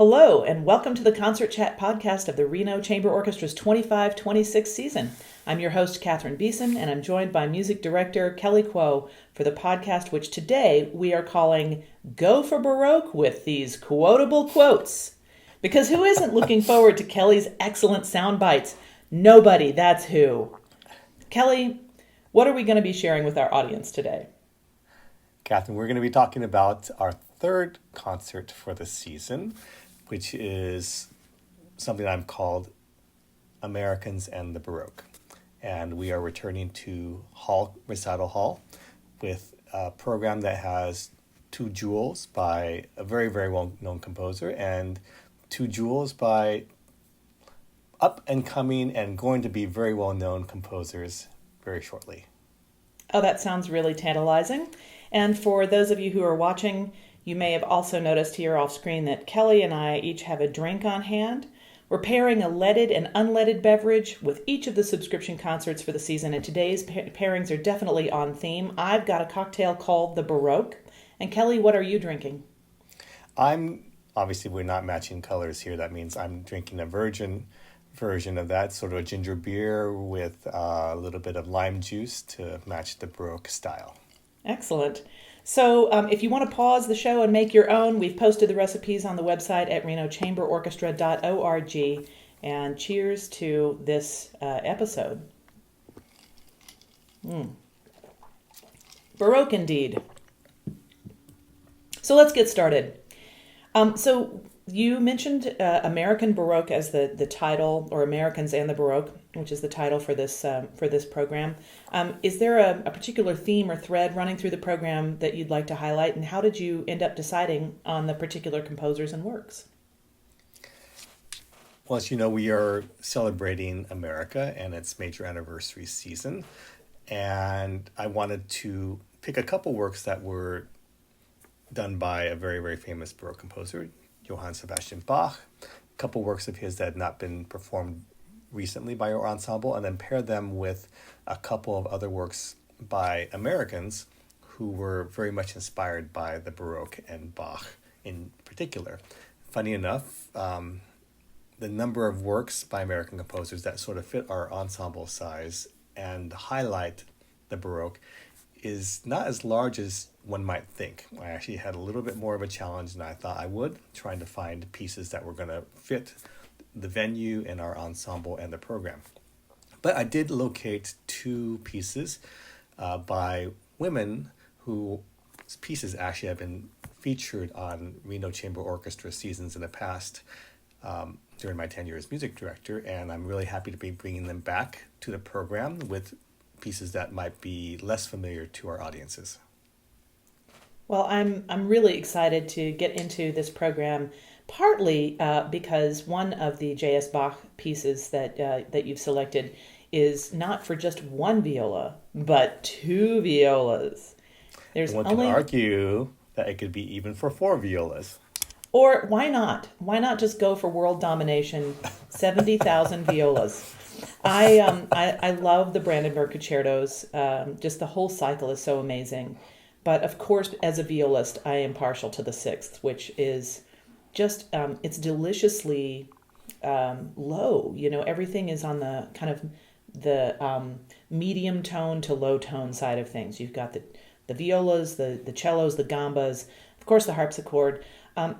Hello, and welcome to the Concert Chat podcast of the Reno Chamber Orchestra's 25-26 season. I'm your host, Catherine Beeson, and I'm joined by music director Kelly Kuo for the podcast, which today we are calling Go for Baroque with these quotable quotes. Because who isn't looking forward to Kelly's excellent sound bites? Nobody, that's who. Kelly, what are we going to be sharing with our audience today? Catherine, we're going to be talking about our third concert for the season, which is something I'm called Americans and the Baroque. And we are returning to Recital Hall with a program that has two jewels by a very, very well-known composer and two jewels by up-and-coming and going to be very well-known composers very shortly. Oh, that sounds really tantalizing. And for those of you who are watching, you may have also noticed here off screen that Kelly and I each have a drink on hand. We're pairing a leaded and unleaded beverage with each of the subscription concerts for the season, and today's pairings are definitely on theme. I've got a cocktail called the Baroque. And Kelly, what are you drinking? Obviously, we're not matching colors here. That means I'm drinking a virgin version of that, sort of a ginger beer with a little bit of lime juice to match the Baroque style. Excellent. So if you want to pause the show and make your own, we've posted the recipes on the website at renochamberorchestra.org. And cheers to this episode. Baroque indeed. So let's get started. So you mentioned American Baroque as the title, or Americans and the Baroque, which is the title for this program. Is there a particular theme or thread running through the program that you'd like to highlight, and how did you end up deciding on the particular composers and works? Well, as you know, we are celebrating America and its major anniversary season, and I wanted to pick a couple works that were done by a very, very famous Baroque composer, Johann Sebastian Bach, a couple works of his that had not been performed recently by our ensemble, and then pair them with a couple of other works by Americans who were very much inspired by the Baroque and Bach in particular. Funny enough, the number of works by American composers that sort of fit our ensemble size and highlight the Baroque is not as large as one might think. I actually had a little bit more of a challenge than I thought I would, trying to find pieces that were going to fit the venue and our ensemble and the program. But I did locate two pieces by women whose pieces actually have been featured on Reno Chamber Orchestra seasons in the past during my tenure as music director, and I'm really happy to be bringing them back to the program with pieces that might be less familiar to our audiences. Well, I'm really excited to get into this program, partly because one of the J.S. Bach pieces that you've selected is not for just one viola, but two violas. There's one could argue that it could be even for four violas. Or why not? Why not just go for world domination, 70,000 violas? I love the Brandenburg Concertos. Just the whole cycle is so amazing. But of course, as a violist, I am partial to the sixth, which is just, it's deliciously low. You know, everything is on the kind of the medium tone to low tone side of things. You've got the violas, the cellos, the gambas, of course, the harpsichord.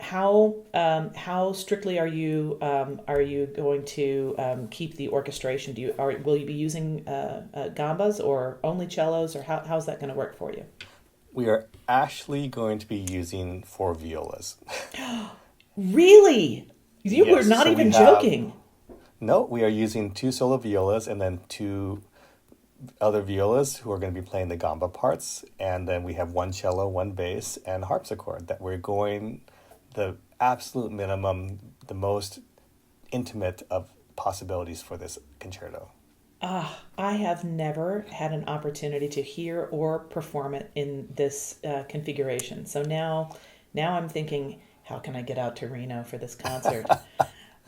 How strictly are you going to keep the orchestration? Will you be using gambas or only cellos, or how's that going to work for you? We are actually going to be using four violas. Really? You were not even joking. No, we are using two solo violas and then two other violas who are going to be playing the gamba parts, and then we have one cello, one bass, and harpsichord that we're going the absolute minimum, the most intimate of possibilities for this concerto. I have never had an opportunity to hear or perform it in this configuration. So now I'm thinking, how can I get out to Reno for this concert?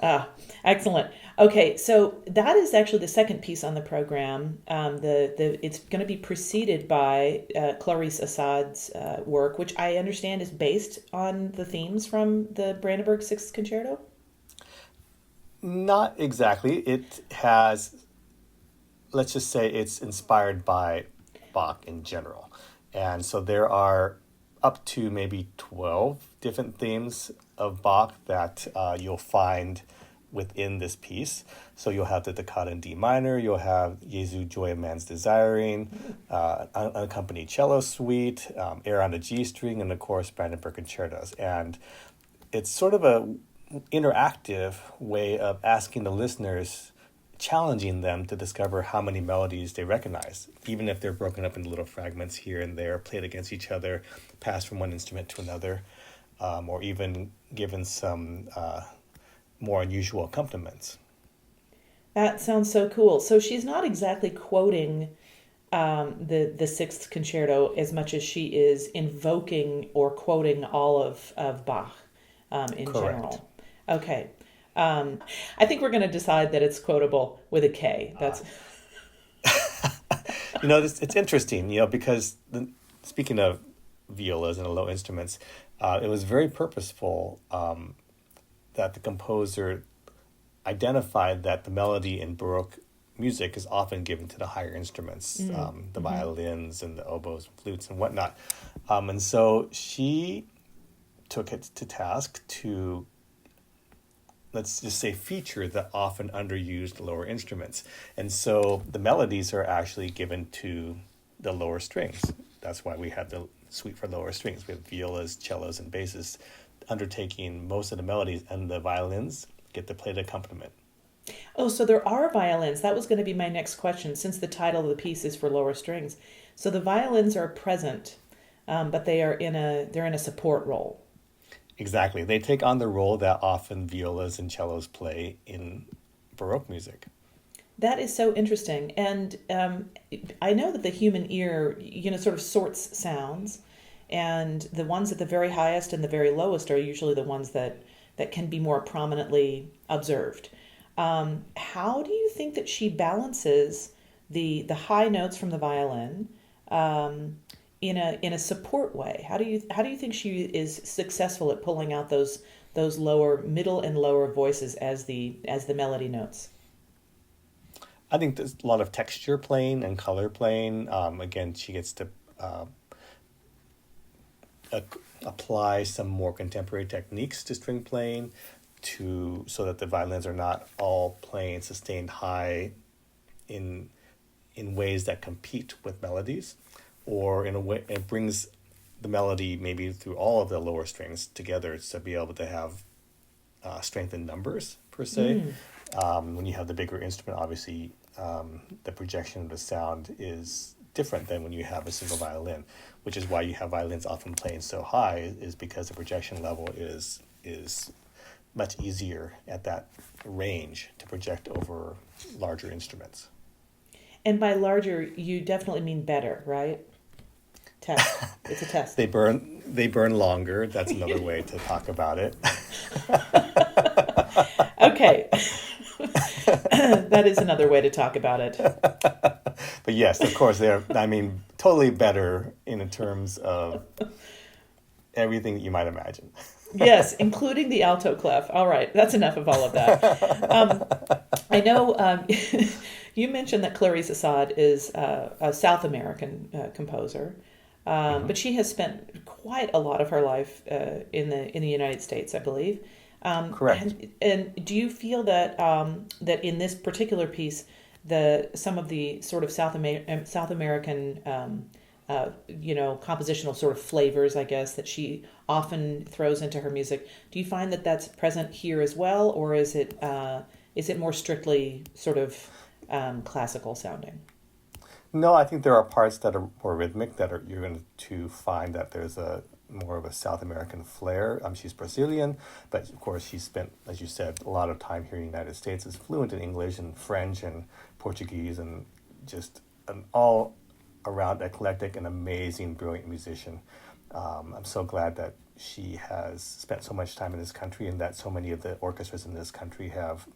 Ah, excellent. Okay, so that is actually the second piece on the program. It's going to be preceded by Clarice Assad's work, which I understand is based on the themes from the Brandenburg Sixth Concerto. Not exactly. It has, let's just say it's inspired by Bach in general. And so there are up to maybe 12 different themes of Bach that you'll find within this piece. So you'll have the Toccata in D minor, you'll have Jesu, Joy of Man's Desiring, unaccompanied cello suite, air on the G string, and of course Brandenburg Concertos. And it's sort of a interactive way of asking the listeners, challenging them to discover how many melodies they recognize, even if they're broken up into little fragments here and there, played against each other, passed from one instrument to another, or even given some more unusual accompaniments. That sounds so cool. So she's not exactly quoting the Sixth Concerto as much as she is invoking or quoting all of Bach in Correct. general. Okay. I think we're going to decide that it's quotable with a K. That's It's interesting, because speaking of violas and low instruments, it was very purposeful that the composer identified that the melody in Baroque music is often given to the higher instruments, the violins and the oboes, flutes, and whatnot. And so she took it to task to, let's just say, feature the often underused lower instruments. And so the melodies are actually given to the lower strings. That's why we have the suite for lower strings. We have violas, cellos, and basses undertaking most of the melodies, and the violins get to play the accompaniment. Oh, so there are violins. That was going to be my next question, since the title of the piece is for lower strings. So the violins are present, but they're in a support role. Exactly. They take on the role that often violas and cellos play in Baroque music. That is so interesting. And I know that the human ear, sort of sorts sounds, and the ones at the very highest and the very lowest are usually the ones that can be more prominently observed. How do you think that she balances the high notes from the violin in a support way? How do you think she is successful at pulling out those lower, middle and lower voices as the melody notes? I think there's a lot of texture playing and color playing. Again, she gets to apply some more contemporary techniques to string playing, so that the violins are not all playing sustained high in ways that compete with melodies, or in a way it brings the melody maybe through all of the lower strings together to be able to have strength in numbers per se. When you have the bigger instrument, obviously the projection of the sound is different than when you have a single violin, which is why you have violins often playing so high, is because the projection level is much easier at that range to project over larger instruments. And by larger, you definitely mean better, right? Test. It's a test. They burn longer. That's another way to talk about it. Okay. That is another way to talk about it. But yes, of course, they're, totally better in terms of everything that you might imagine. Yes, including the alto clef. All right, that's enough of all of that. I know you mentioned that Clarice Assad is a South American composer, but she has spent quite a lot of her life in the United States, I believe. Correct. And do you feel that that in this particular piece, some of the sort of South American compositional sort of flavors, I guess, that she often throws into her music, do you find that that's present here as well, or is it more strictly sort of classical sounding? No, I think there are parts that are more rhythmic you're going to find that there's a more of a South American flair. She's Brazilian, but of course she's spent, as you said, a lot of time here in the United States, is fluent in English and French and Portuguese, and just an all around eclectic and amazing, brilliant musician. I'm so glad that she has spent so much time in this country and that so many of the orchestras in this country have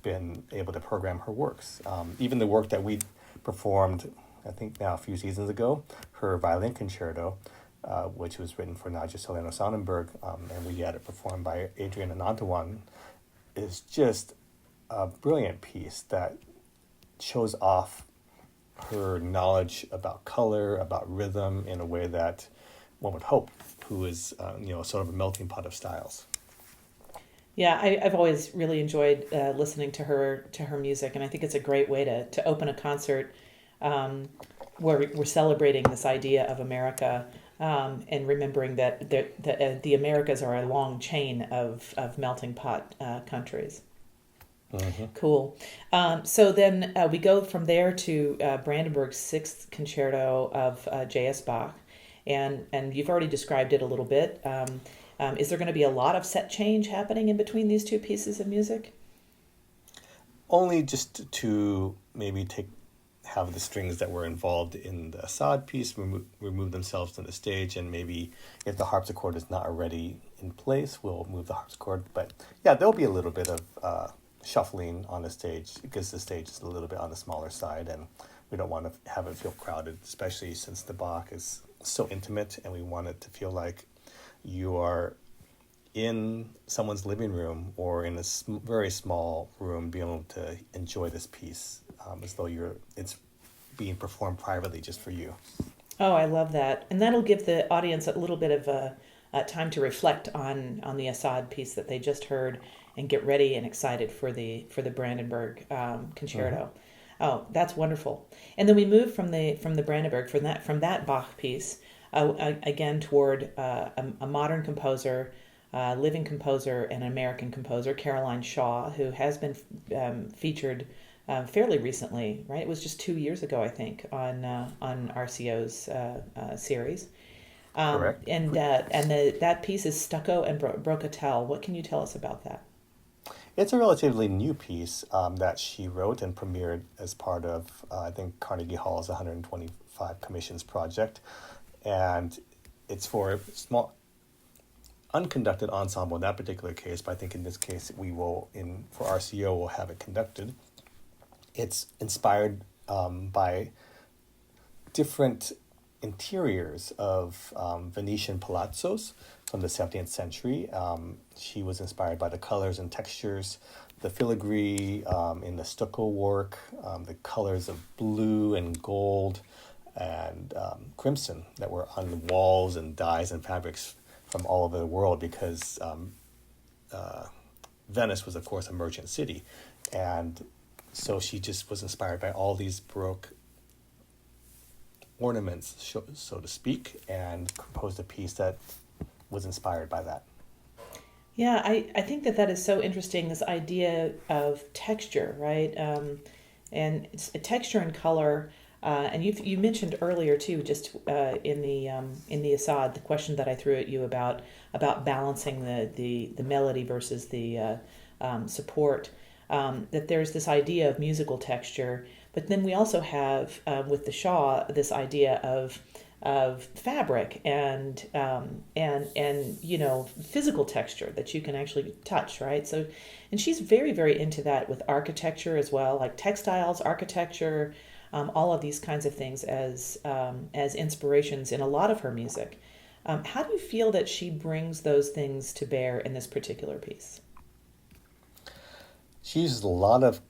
been able to program her works. Even the work that we performed, I think now a few seasons ago, her violin concerto, which was written for Nadja Solano Sonnenberg, and we had it performed by Adrian Anantawan, is just a brilliant piece that shows off her knowledge about color, about rhythm in a way that one would hope, who is, sort of a melting pot of styles. Yeah, I've always really enjoyed listening to her music, and I think it's a great way to open a concert where we're celebrating this idea of America, and remembering that the Americas are a long chain of melting pot countries. Mm-hmm. Cool. So then we go from there to Brandenburg's Sixth Concerto of J.S. Bach, and you've already described it a little bit. Is there going to be a lot of set change happening in between these two pieces of music? Only just to maybe have the strings that were involved in the Assad piece remove themselves from the stage, and maybe if the harpsichord is not already in place, we'll move the harpsichord. But yeah, there'll be a little bit of shuffling on the stage because the stage is a little bit on the smaller side, and we don't want to have it feel crowded, especially since the Bach is so intimate, and we want it to feel like you are in someone's living room or in a very small room being able to enjoy this piece, as though it's being performed privately just for you. Oh, I love that, and that'll give the audience a little bit of a time to reflect on the Assad piece that they just heard and get ready and excited for the Brandenburg concerto. Mm-hmm. Oh, that's wonderful. And then we move from the Brandenburg from that Bach piece again toward a modern composer, living composer, and an American composer, Caroline Shaw, who has been featured fairly recently. Right, it was just 2 years ago, I think, on RCO's series. Correct. And that piece is Stucco and Brocatel. What can you tell us about that? It's a relatively new piece that she wrote and premiered as part of, I think, Carnegie Hall's 125 Commissions project. And it's for a small, unconducted ensemble in that particular case, but I think in this case for RCO, we'll have it conducted. It's inspired by different interiors of Venetian palazzos from the 17th century. She was inspired by the colors and textures, the filigree in the stucco work, the colors of blue and gold and crimson that were on the walls and dyes and fabrics from all over the world, because Venice was, of course, a merchant city. And so she just was inspired by all these Baroque ornaments, so to speak, and composed a piece that was inspired by that. Yeah, I think that is so interesting, this idea of texture, right? And it's a texture and color. And you mentioned earlier too, just in the Assad, the question that I threw at you about balancing the melody versus the support, that there's this idea of musical texture, but then we also have with the Shaw this idea of fabric and physical texture that you can actually touch, right? So, and she's very, very into that with architecture as well, like textiles, architecture. All of these kinds of things as inspirations in a lot of her music. How do you feel that she brings those things to bear in this particular piece? She uses a lot of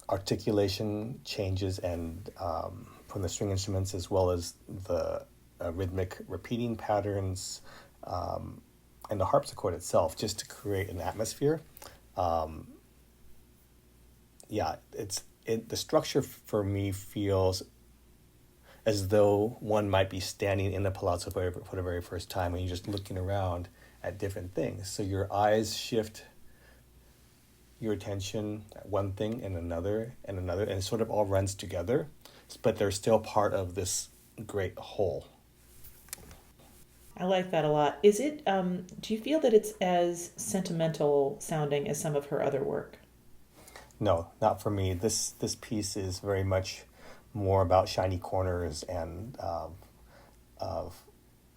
articulation changes and from the string instruments, as well as the rhythmic repeating patterns and the harpsichord itself, just to create an atmosphere. The structure for me feels as though one might be standing in the palazzo for the very first time and you're just looking around at different things. So your eyes shift your attention at one thing and another, and it sort of all runs together, but they're still part of this great whole. I like that a lot. Is it, do you feel that it's as sentimental sounding as some of her other work? No, not for me. This piece is very much more about shiny corners and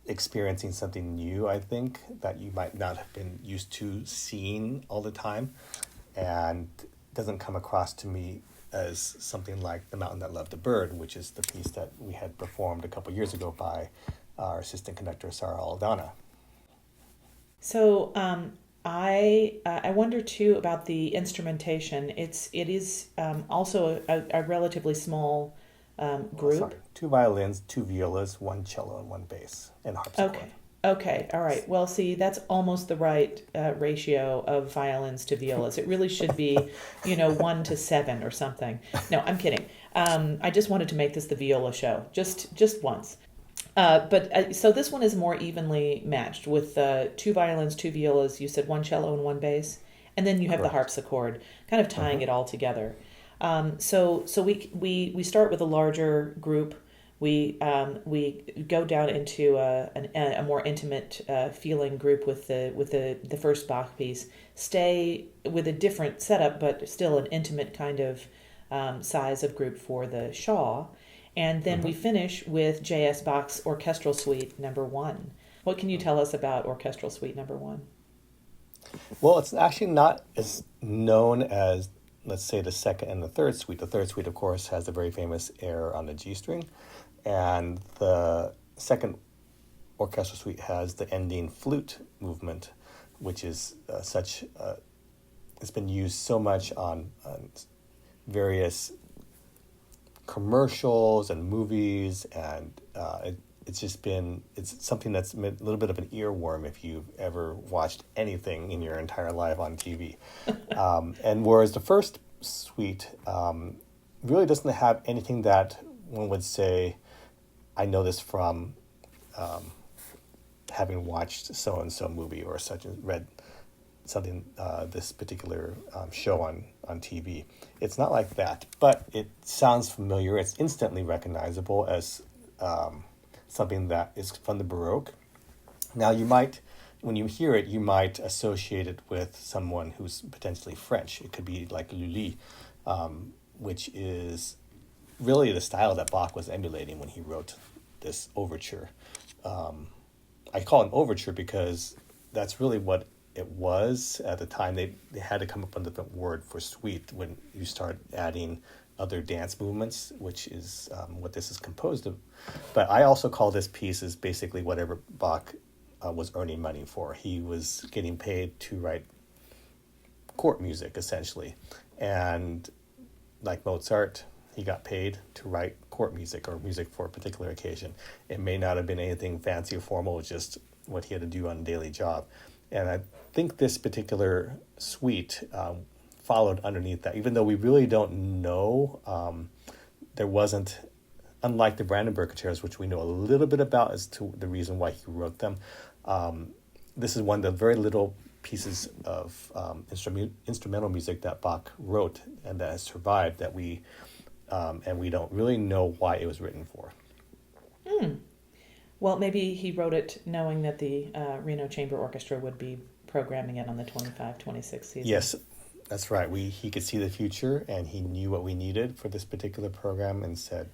experiencing something new, I think, that you might not have been used to seeing all the time. And it doesn't come across to me as something like The Mountain That Loved the Bird, which is the piece that we had performed a couple years ago by our assistant conductor, Sarah Aldana. So I wonder too about the instrumentation. It is also a relatively small group. Sorry, 2 violins, 2 violas, 1 cello, and 1 bass, and harpsichord. Okay. Okay. All right. Well, see, that's almost the right ratio of violins to violas. It really should be, 1 to 7 or something. No, I'm kidding. I just wanted to make this the viola show, just once. So this one is more evenly matched with 2 violins, 2 violas. You said 1 cello and 1 bass, and then you have Correct. the harpsichord, kind of tying it all together. So we start with a larger group. We go down into a more intimate feeling group with the first Bach piece. Stay with a different setup, but still an intimate kind of size of group for the Shaw. And then we finish with J.S. Bach's Orchestral Suite Number 1. What can you tell us about Orchestral Suite Number 1? Well, it's actually not as known as, let's say, the second and the third suite. The third suite, of course, has the very famous air on the G string. And the second orchestral suite has the ending flute movement, which is it's been used so much on various commercials and movies, and it's something that's a little bit of an earworm if you've ever watched anything in your entire life on TV. And whereas the first suite really doesn't have anything that one would say, I know this from having watched so-and-so movie or read something, this particular show on TV. It's not like that, but it sounds familiar. It's instantly recognizable as something that is from the Baroque. Now, when you hear it, you might associate it with someone who's potentially French. It could be like Lully, which is really the style that Bach was emulating when he wrote this overture. I call it an overture because that's really what it was at the time. They had to come up with a different word for suite when you start adding other dance movements, which is what this is composed of. But I also call this piece is basically whatever Bach was earning money for. He was getting paid to write court music, essentially. And like Mozart, he got paid to write court music or music for a particular occasion. It may not have been anything fancy or formal, just what he had to do on a daily job. And I think this particular suite followed underneath that, even though we really don't know. There wasn't, unlike the Brandenburg Concertos, which we know a little bit about as to the reason why he wrote them. This is one of the very little pieces of instrumental music that Bach wrote and that has survived that we don't really know why it was written for. Well, maybe he wrote it knowing that the Reno Chamber Orchestra would be programming it on the 25-26 season. Yes, that's right. He could see the future, and he knew what we needed for this particular program and said,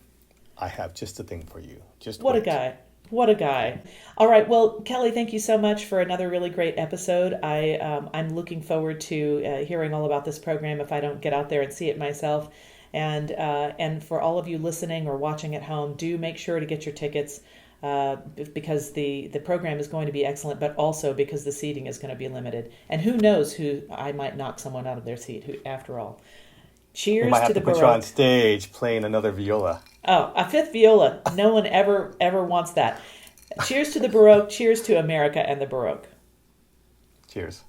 I have just the thing for you. What a guy. What a guy. All right. Well, Kelly, thank you so much for another really great episode. I'm looking forward to hearing all about this program if I don't get out there and see it myself. And for all of you listening or watching at home, do make sure to get your tickets because the program is going to be excellent, but also because the seating is going to be limited. And who knows I might knock someone out of their seat, after all. Cheers to the Baroque. We might have to put you on stage playing another viola. Oh, a fifth viola. No one ever wants that. Cheers to the Baroque. Cheers to America and the Baroque. Cheers.